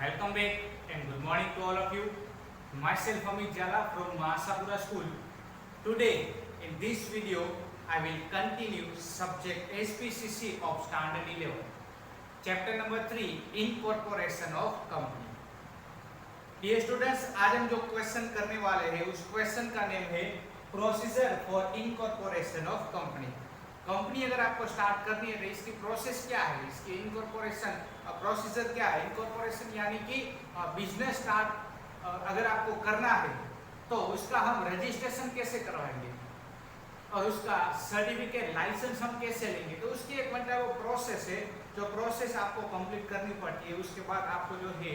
Welcome back and good morning to all of you. Myself Amit Jala from Mahasapura School. Today in this video I will continue subject SPCC of Standard 11. Chapter number 3 Incorporation of Company. Dear students, आज हम जो question करने वाले हैं उस question का name है procedure for incorporation of company. Company अगर आपको स्टार्ट करनी है तो इसकी प्रोसेस क्या है, इसकी इनकॉर्पोरेशन प्रोसीजर क्या है. इनकॉर्पोरेशन यानी कि बिजनेस स्टार्ट अगर आपको करना है तो उसका हम रजिस्ट्रेशन कैसे करवाएंगे और उसका सर्टिफिकेट लाइसेंस हम कैसे लेंगे. तो उसकी एक मतलब वो प्रोसेस है जो प्रोसेस आपको कंप्लीट करनी पड़ती है. उसके बाद आपको जो है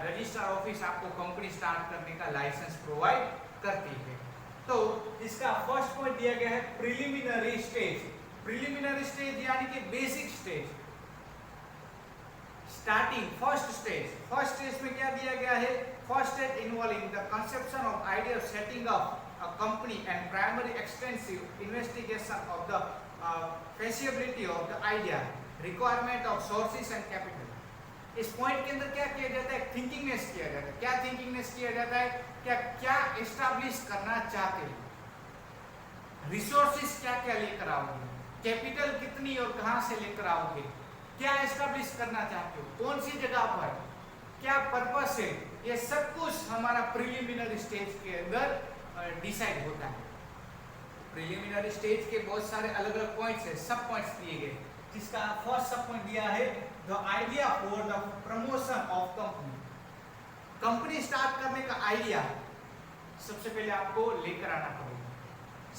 रजिस्ट्रार ऑफिस आपको कंपनी स्टार्ट करने का लाइसेंस प्रोवाइड करती है. तो इसका फर्स्ट पॉइंट दिया गया है प्रिलिमिनरी स्टेज. प्रिलिमिनरी स्टेज यानी कि basic stage, starting first stage. First stage में क्या दिया गया है, first stage involving the conception of idea of setting up a company and primary extensive investigation of the feasibility of the idea, requirement of sources and capital. इस point के अंदर क्या किया जाता है, थिंकिंगनेस किया जाता है. क्या थिंकिंगनेस किया जाता है, क्या एस्टैब्लिश करना चाहते हो, रिसोर्सेज क्या क्या लेकर आओगे, कैपिटल कितनी और कहां से लेकर आओगे, क्या एस्टैब्लिश करना चाहते हो, कौन सी जगह पर, क्या पर्पस है, ये सब कुछ हमारा प्रिलिमिनरी स्टेज के अंदर डिसाइड होता है. प्रिलिमिनरी स्टेज के बहुत सारे अलग अलग पॉइंट्स है, सब पॉइंट्स दिए गए. जिसका फर्स्ट सब पॉइंट दिया है the idea for the promotion of company. Company start करने का आइडिया सबसे पहले आपको लेकर आना पड़ेगा.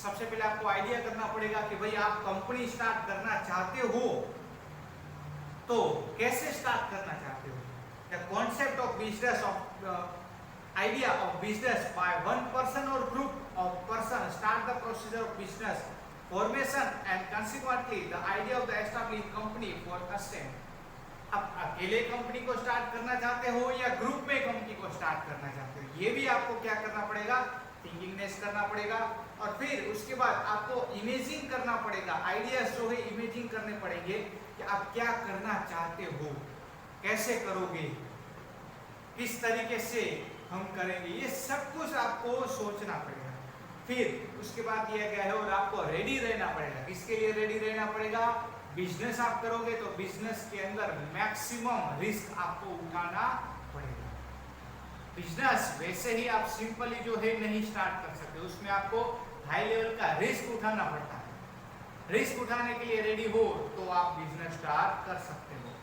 सबसे पहले आपको आइडिया करना पड़ेगा कि भाई आप कंपनी स्टार्ट करना चाहते हो तो कैसे स्टार्ट करना चाहते हो. The concept of business of idea of business by one person or group of person start the procedure of business formation and consequently the idea of the established company for assent. अब अकेले company को start करना चाहते हो या group में company को start करना चाहते हो, ये भी आपको क्या करना पड़ेगा, थिंकिंगनेस करना पड़ेगा. और फिर उसके बाद आपको इमेजिंग करना पड़ेगा. आइडियाज जो है इमेजिंग करने पड़ेंगे कि आप क्या करना चाहते हो, कैसे करोगे, किस तरीके से हम करेंगे, ये सब कुछ आपको सोचना पड़ेगा. फिर उसके बाद दिया गया है और आपको रेडी रहना पड़ेगा. किसके लिए रेडी रहना पड़ेगा, बिजनेस आप करोगे तो बिजनेस के अंदर मैक्सिमम रिस्क आपको उठाना पड़ेगा. बिजनेस वैसे ही आप सिंपली जो है नहीं स्टार्ट कर सकते, उसमें आपको हाई लेवल का रिस्क उठाना पड़ता है. रिस्क उठाने के लिए रेडी हो तो आप बिजनेस स्टार्ट कर सकते हो.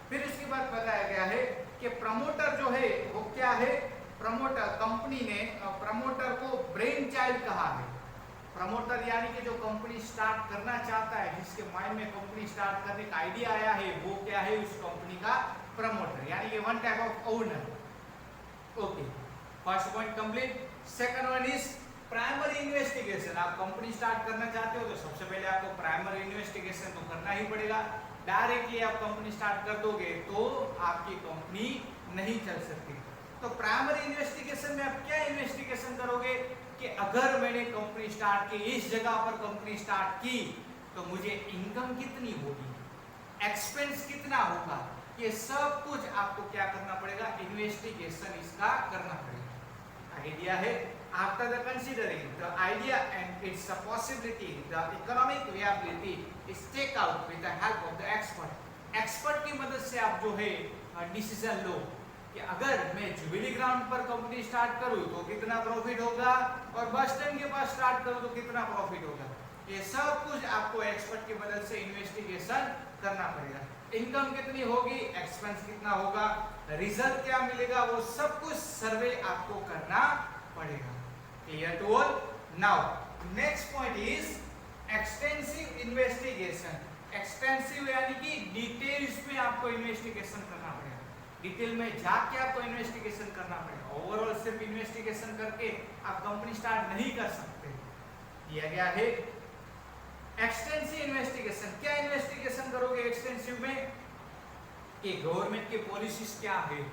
फिर उसके बाद बताया गया है कि प्रमोटर जो है वो क्या है, प्रमोटर कंपनी ने प्रमोटर को ब्रेन चाइल्ड कहा है. प्रमोटर यानी कि जो कंपनी स्टार्ट करना चाहता है, जिसके माइंड में कंपनी स्टार्ट करने का आइडिया आया है, वो क्या है, उस कंपनी का प्रमोटर यानी कि one type of owner. Okay, first point complete. Second one is primary investigation. आप कंपनी स्टार्ट करना चाहते हो तो सबसे पहले आपको प्राइमरी इन्वेस्टिगेशन तो करना ही पड़ेगा. डायरेक्टली आप कंपनी स्टार्ट कर दोगे तो आपकी कंपनी नहीं चल सकती. तो प्राइमरी इन्वेस्टिगेशन में आप क्या इन्वेस्टिगेशन करोगे कि अगर मैंने कंपनी स्टार्ट की, इस जगह पर कंपनी स्टार्ट की तो मुझे इनकम कितनी होगी, एक्सपेंस कितना होगा, ये सब कुछ आपको क्या करना पड़ेगा, इन्वेस्टिगेशन इसका करना पड़ेगा. आइडिया है, after the considering the idea and its possibility, the economic viability is take out with the help of the expert. Expert की मदद से आप जो है डिसीजन लो कि अगर मैं जुबिली ग्राउंड पर कंपनी स्टार्ट करूं तो कितना प्रॉफिट होगा और बस स्टैंड के पास स्टार्ट करूं तो कितना प्रॉफिट होगा. ये सब कुछ आपको एक्सपर्ट की मदद से इन्वेस्टिगेशन करना पड़ेगा. इनकम कितनी होगी, एक्सपेंस कितना होगा, रिजल्ट क्या मिलेगा, वो सब कुछ सर्वे आपको करना पड़ेगा. Clear to all? Now, next point is extensive investigation. Extensive यानी कि डिटेल्स में आपको इन्वेस्टिगेशन करना पड़ेगा. डिटेल में जाके आपको इन्वेस्टिगेशन करना पड़ेगा. ओवरऑल सिर्फ इन्वेस्टिगेशन करके आप कंपनी स्टार्ट नहीं कर सकते. दिया गया है एक्सटेंसिव इन्वेस्टिगेशन. क्या इन्वेस्टिगेशन करोगे एक्सटेंसिव में कि गवर्नमेंट की पॉलिसीज क्या है,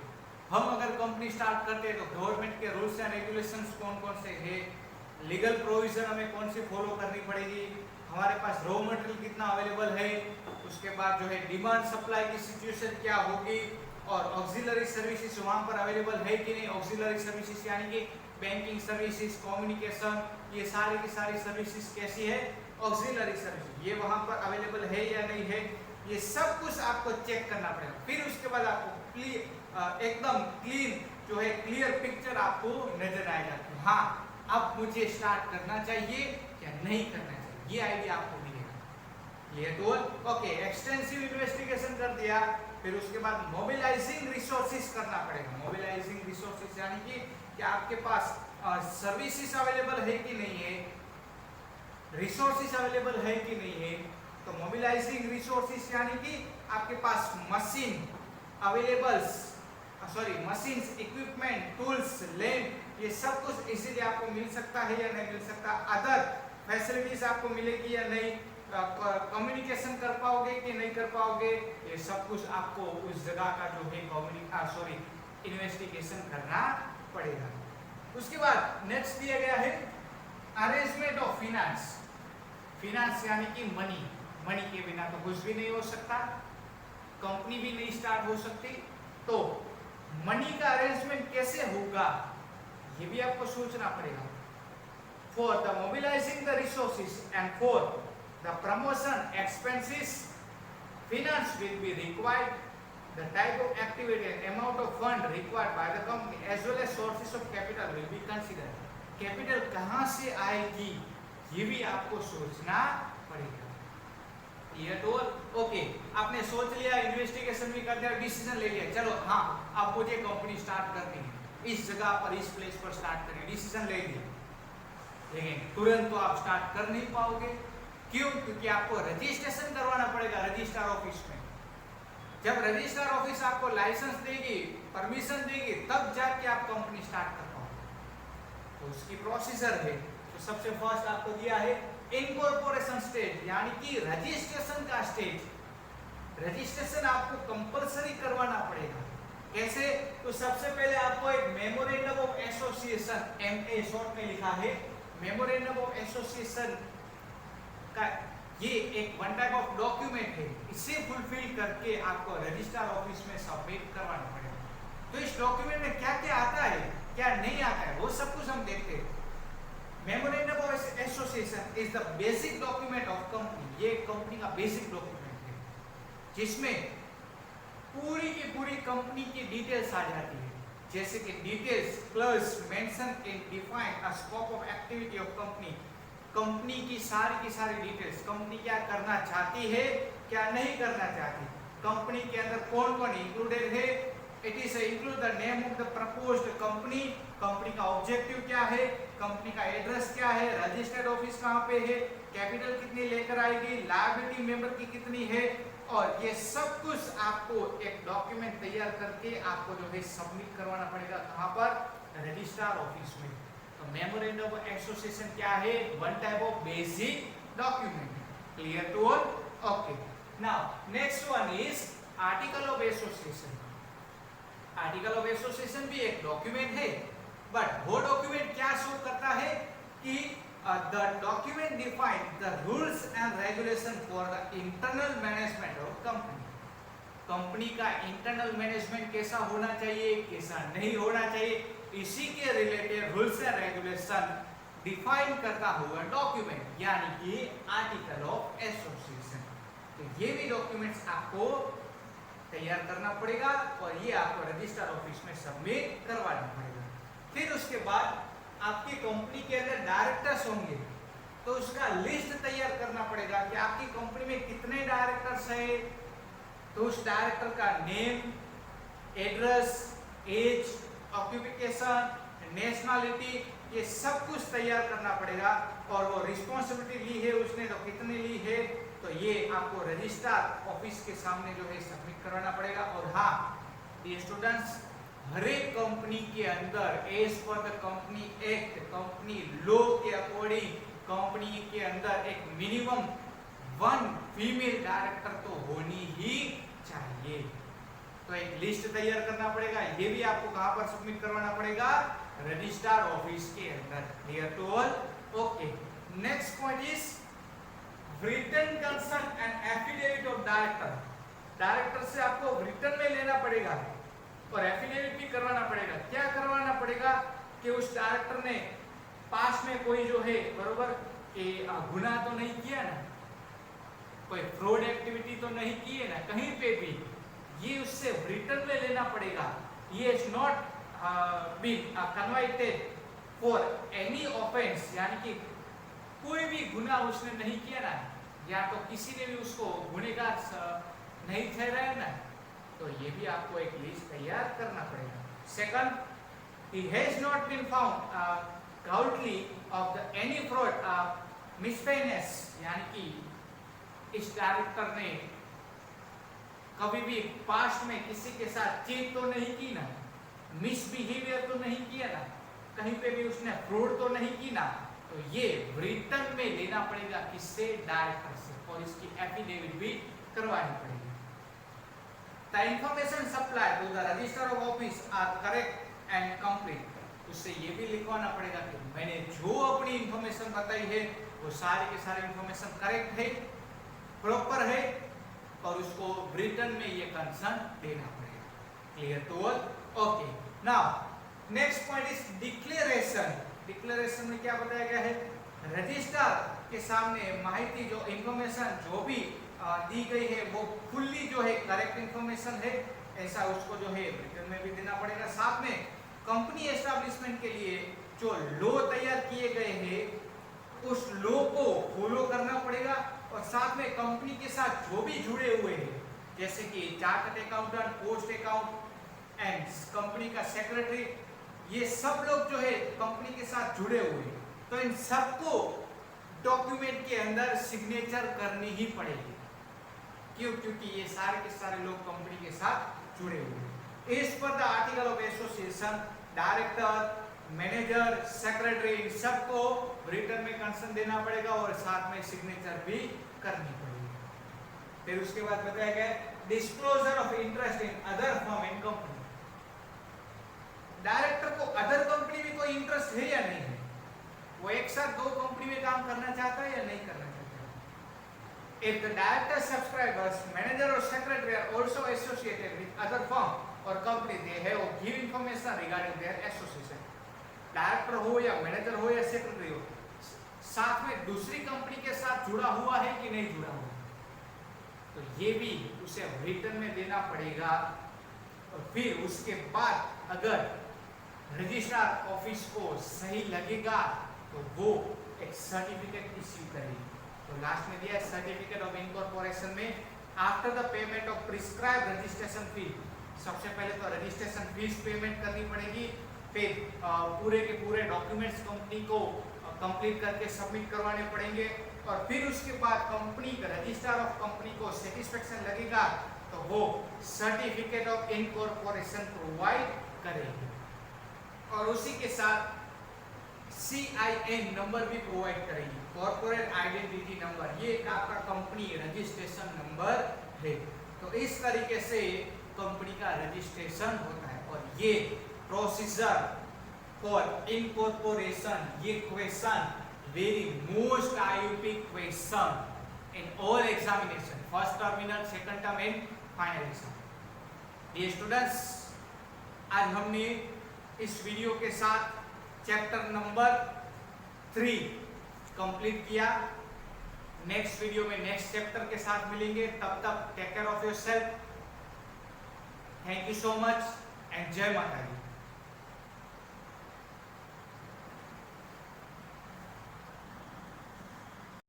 हम अगर कंपनी स्टार्ट करते हैं तो गवर्नमेंट के रूल्स एंड रेगुलेशंस कौन कौन से हैं, लीगल प्रोविजन हमें कौन सी फॉलो करनी पड़ेगी, हमारे पास रॉ मटेरियल कितना अवेलेबल है, उसके बाद जो है डिमांड सप्लाई की सिचुएशन क्या होगी, और ऑक्सिलरी सर्विसेज वहां पर अवेलेबल है कि नहीं, ऑक्सिलरी सर्विसेज यानी कि बैंकिंग सर्विसेज, कम्युनिकेशन, ये सारी की सारी सर्विसेज कैसी है, ऑक्सिलरी सर्विसेज, ये वहां पर अवेलेबल है या नहीं है, ये सब कुछ आपको चेक करना पड़ेगा। फिर उसके बाद आपको एकदम क्लीन जो है क्लियर पिक्चर आपको नजर आएगा कि हाँ अब मुझे स्टार्ट करना चाहिए या नहीं करना चाहिए, ये आइडिया आपको मिलेगा। ये तो ओके, एक्सटेंसिव इन्वेस्टिगेशन कर दिया, फिर उसके बाद मोबिलाइजिंग रिसोर्सेज करना पड़ेगा। मोबिलाइजिंग रिसोर्सेज यानी कि आपके पास सर्विसेज अवेलेबल है कि नहीं है, रिसोर्सेज अवेलेबल है कि नहीं है। तो मोबिलाइजिंग रिसोर्सेज यानी कि आपके पास machine availables, machines, equipment, tools, land, ये सब कुछ इजीली आपको मिल सकता है या नहीं मिल सकता, अदर फैसिलिटीज आपको मिलेगी या नहीं, कम्युनिकेशन कर पाओगे कि नहीं कर पाओगे, ये सब कुछ आपको उस जगह का जो है इन्वेस्टिगेशन करना पड़ेगा। उसके बाद नेक्स्ट दिया गया है अरेंजमेंट ऑफ फिनांस। फिनांस यानी कि मनी, मनी के बिना तो कुछ भी नहीं हो सकता, कंपनी भी नहीं स्टार्ट हो सकती। तो मनी का अरेंजमेंट कैसे होगा ये भी आपको सोचना पड़ेगा। For the mobilising the resources and for the promotion expenses finance will be required, the type of activity and amount of fund required by the company as well as sources of capital will be considered। Capital कहां से आएगी ये भी आपको सोचना पड़ेगा। ये तो ओके, आपने सोच लिया, इन्वेस्टिगेशन भी कर दिया, डिसीजन ले लिया, चलो हाँ अब मुझे कंपनी स्टार्ट करनी है, इस जगह पर इस प्लेस पर स्टार्ट करनी, डिसीजन ले लिया, लेकिन तुरंत तो आप स्टार्ट कर नहीं पाओगे। क्यों? क्योंकि आपको रजिस्ट्रेशन करवाना पड़ेगा रजिस्ट्रार ऑफिस में। जब रजिस्ट्रार ऑफिस आपको लाइसेंस देगी, परमिशन देगी, तब जाके आप कंपनी स्टार्ट कर पाओगे। तो उसकी प्रोसीजर है। तो सबसे फर्स्ट आपको दिया है इनकॉर्पोरेशन स्टेज यानी कि रजिस्ट्रेशन का स्टेज। रजिस्ट्रेशन आपको कंपलसरी करवाना पड़ेगा। कैसे? तो सबसे पहले आपको एक memorandum of association, MA short में लिखा है, मेमोरेंडम ऑफ एसोसिएशन का ये एक वन टाइप ऑफ डॉक्यूमेंट है, इसे फुलफिल करके आपको रजिस्ट्रार ऑफिस में सबमिट करवाना पड़ेगा। तो इस डॉक्यूमेंट में क्या क्या आता है, क्या नहीं आता है, वो सब कुछ हम देखते हैं। Memorandum of association is the basic document of company. ये कंपनी का बेसिक डॉक्यूमेंट है जिसमें पूरी की पूरी कंपनी की डिटेल्स आ जाती है, जैसे कि details plus mention in define a scope of activity of company. Company की सारी डिटेल्स, कंपनी क्या करना चाहती है, क्या नहीं करना चाहती, कंपनी के अंदर कौन कौन इंक्लूडेड है, it is include the name of the proposed company, company का ऑब्जेक्टिव क्या है, कंपनी का एड्रेस क्या है, रजिस्टर्ड ऑफिस कहाँ पे है, कैपिटल कितनी लेकर आएगी, लायबिलिटी मेंबर की कितनी है, और ये सब कुछ आपको एक डॉक्यूमेंट तैयार करके आपको जो है सबमिट करवाना पड़ेगा। कहाँ पर? रजिस्ट्रार ऑफिस में। तो मेमोरेंडम ऑफ एसोसिएशन क्या है? One type of basic document. Clear to all? Okay. Now next one is article of association. Article of association भी एक डॉक्यूमेंट है, बट वो डॉक्यूमेंट क्या शो करता है कि the document define the rules and regulation for the internal management of company। Company का internal management कैसा होना चाहिए, कैसा नहीं होना चाहिए, इसी के related rules and regulation define करता हुआ डॉक्यूमेंट यानी कि आर्टिकल ऑफ एसोसिएशन। तो ये भी डॉक्यूमेंट्स आपको तैयार करना पड़ेगा और ये आपको रजिस्ट्रार ऑफिस में सबमिट करवाना पड़ेगा। फिर उसके बाद आपकी कंपनी के अंदर डायरेक्टर्स होंगे, तो उसका लिस्ट तैयार करना पड़ेगा कि आपकी कंपनी में कितने डायरेक्टर्स हैं, तो उस डायरेक्टर का name, address, age, occupation, nationality, ये सब कुछ तैयार करना पड़ेगा। और वो रिस्पॉन्सिबिलिटी ली है उसने तो कितनी ली है, तो ये आपको रजिस्ट्रार ऑफिस के सामने जो है सबमिट करवाना पड़ेगा। और हाँ ये स्टूडेंट्स, हर एक कंपनी के अंदर as per the company act, company law के अकॉर्डिंग कंपनी के अंदर एक मिनिमम 1 फीमेल डायरेक्टर तो होनी ही चाहिए। तो एक लिस्ट तैयार करना पड़ेगा, ये भी आपको कहां पर सबमिट करवाना पड़ेगा? रजिस्ट्रार ऑफिस के अंदर। Clear to all? Okay. Next point is written concern and affidavit of director. Director से आपको रिटन में लेना पड़ेगा और एफिडेविट भी करवाना पड़ेगा। क्या करवाना पड़ेगा कि उस डायरेक्टर ने पास में कोई जो है बरोबर गुनाह तो नहीं किया ना, कोई फ्रॉड एक्टिविटी तो नहीं की है ना कहीं पे भी, ये उससे रिटर्न में लेना पड़ेगा। ये is not been convicted for any offence, यानी कि कोई भी गुनाह उसने नहीं किया ना, या तो किसी ने भी उसको गुनहगार नहीं ठहराया ना, तो ये भी आपको एक लिस्ट तैयार करना पड़ेगा। Second, he has not been found guilty of any fraud misdemeanors, यानी कि इस डायरेक्टर ने कभी भी पास्ट में किसी के साथ चीट तो नहीं की ना, मिसबिहेवियर तो नहीं किया ना, कहीं पे भी उसने फ्रॉड तो नहीं की ना, तो ये रिटर्न में लेना पड़ेगा किससे, डायरेक्टर से, और इसकी एफिडेविट भी करवानी पड़ेगी। The information supplied to the register of office are correct and complete, उससे ये भी लिखवाना पड़ेगा कि मैंने जो अपनी इंफॉर्मेशन बताई है वो सारे के सारे इंफॉर्मेशन करेक्ट है, प्रॉपर है, और उसको रिटर्न में ये कंसर्न देना पड़ेगा। Clear to all? Okay, now next point is declaration. Declaration में क्या बताया गया है, रजिस्ट्रार के सामने माहिती जो इंफॉर्मेशन जो भी दी गई है वो फुल्ली जो है करेक्ट इंफॉर्मेशन है, ऐसा उसको जो है रिटर्न में भी देना पड़ेगा। साथ में कंपनी एस्टैब्लिशमेंट के लिए जो लॉ तैयार किए गए हैं उस लॉ को फॉलो करना पड़ेगा, और साथ में कंपनी के साथ जो भी जुड़े हुए हैं जैसे कि chartered accountant, post account and company का सेक्रेटरी, ये सब लोग जो है कंपनी के साथ जुड़े हुए हैं, तो इन सबको डॉक्यूमेंट के अंदर सिग्नेचर करनी ही पड़ेगी। क्यों? क्योंकि ये सारे के सारे लोग कंपनी के साथ जुड़े हुए हैं। इस पर the article of association director, manager, secretary, इन सबको रिटर्न में कंसर्न देना पड़ेगा और साथ में सिग्नेचर भी करनी पड़ेगी। फिर उसके बाद बताया गया disclosure of interest in other firm in company. Director को अदर कंपनी में कोई इंटरेस्ट है या नहीं है, वो एक साथ दो कंपनी में काम करना चाहता है या नहीं करना चाहता है। If the director, subscribers, manager or secretary are also associated with other firm or company, they have to give information regarding their association. Director हो या मैनेजर हो या सेक्रेटरी हो, साथ में दूसरी कंपनी के साथ जुड़ा हुआ है कि नहीं जुड़ा हुआ, तो ये भी उसे रिटर्न में देना पड़ेगा। और फिर उसके बाद अगर रजिस्ट्रार ऑफिस को सही लगेगा तो वो एक सर्टिफिकेट इश्यू करेगी। तो लास्ट में दिया है सर्टिफिकेट ऑफ इनकॉर्पोरेशन में after the payment of prescribe registration fee, सबसे पहले तो रजिस्ट्रेशन फीस पेमेंट करनी पड़ेगी, फिर पूरे के पूरे डॉक्यूमेंट्स कंपनी को कंप्लीट करके सबमिट करवाने पड़ेंगे, और फिर उसके बाद कंपनी का रजिस्ट्रार ऑफ कंपनी को सेटिस्फेक्शन लगेगा तो वो सर्टिफिकेट ऑफ इनकॉर्पोरेशन प्रोवाइड करेगी, और उसी के साथ CIN नंबर भी प्रोवाइड करेगी, कॉर्पोरेट आइडेंटिटी नंबर, ये आपका कंपनी रजिस्ट्रेशन नंबर है। तो इस तरीके से कंपनी का रजिस्ट्रेशन होता है, और ये प्रोसीजर फॉर इनकॉर्पोरेशन, ये question very most IUP question in all examination, first terminal, second term and final exam. ये स्टूडेंट्स, आज हमने इस वीडियो के साथ चैप्टर नंबर 3 कंप्लीट किया। नेक्स्ट वीडियो में नेक्स्ट चैप्टर के साथ मिलेंगे, तब तक take care of yourself. Thank you so much and जय माता दी।